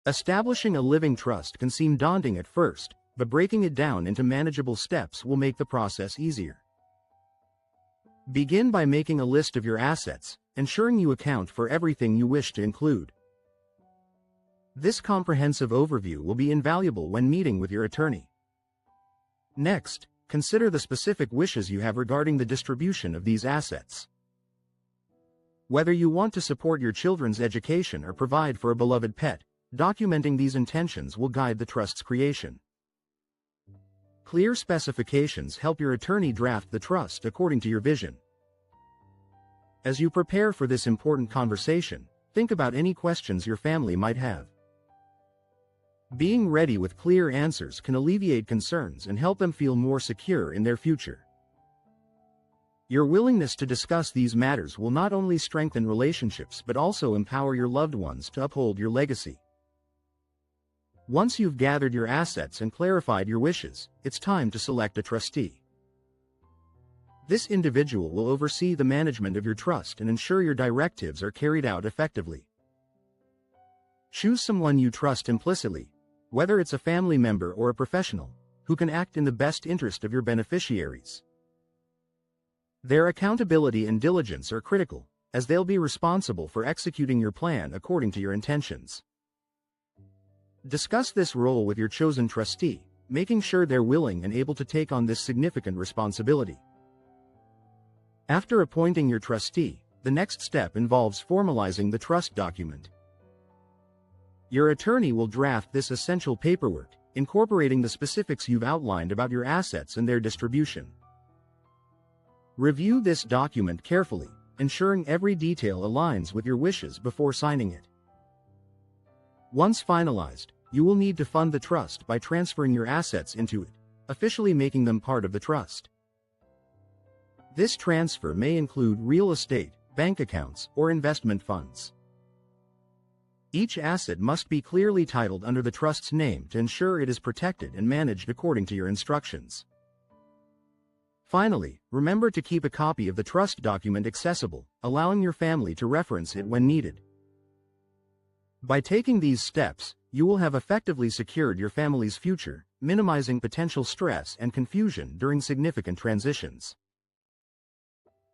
Establishing a living trust can seem daunting at first, but breaking it down into manageable steps will make the process easier. Begin by making a list of your assets, ensuring you account for everything you wish to include. This comprehensive overview will be invaluable when meeting with your attorney. Next, consider the specific wishes you have regarding the distribution of these assets. Whether you want to support your children's education or provide for a beloved pet, documenting these intentions will guide the trust's creation. Clear specifications help your attorney draft the trust according to your vision. As you prepare for this important conversation, think about any questions your family might have. Being ready with clear answers can alleviate concerns and help them feel more secure in their future. Your willingness to discuss these matters will not only strengthen relationships but also empower your loved ones to uphold your legacy. Once you've gathered your assets and clarified your wishes, it's time to select a trustee. This individual will oversee the management of your trust and ensure your directives are carried out effectively. Choose someone you trust implicitly, whether it's a family member or a professional, who can act in the best interest of your beneficiaries. Their accountability and diligence are critical, as they'll be responsible for executing your plan according to your intentions. Discuss this role with your chosen trustee, making sure they're willing and able to take on this significant responsibility. After appointing your trustee, the next step involves formalizing the trust document. Your attorney will draft this essential paperwork, incorporating the specifics you've outlined about your assets and their distribution. Review this document carefully, ensuring every detail aligns with your wishes before signing it. Once finalized, you will need to fund the trust by transferring your assets into it, officially making them part of the trust. This transfer may include real estate, bank accounts, or investment funds. Each asset must be clearly titled under the trust's name to ensure it is protected and managed according to your instructions. Finally, remember to keep a copy of the trust document accessible, allowing your family to reference it when needed. By taking these steps, you will have effectively secured your family's future, minimizing potential stress and confusion during significant transitions.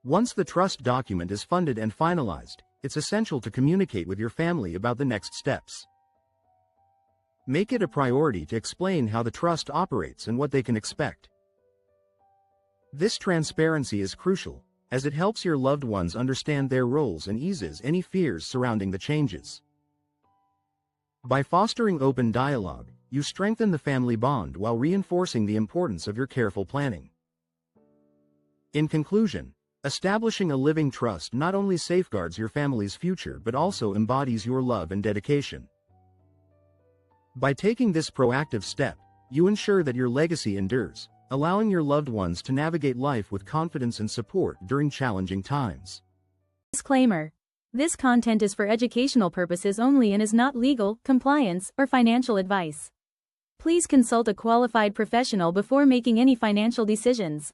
Once the trust document is funded and finalized, it's essential to communicate with your family about the next steps. Make it a priority to explain how the trust operates and what they can expect. This transparency is crucial, as it helps your loved ones understand their roles and eases any fears surrounding the changes. By fostering open dialogue, you strengthen the family bond while reinforcing the importance of your careful planning. In conclusion, establishing a living trust not only safeguards your family's future but also embodies your love and dedication. By taking this proactive step, you ensure that your legacy endures, allowing your loved ones to navigate life with confidence and support during challenging times. Disclaimer: this content is for educational purposes only and is not legal, compliance, or financial advice. Please consult a qualified professional before making any financial decisions.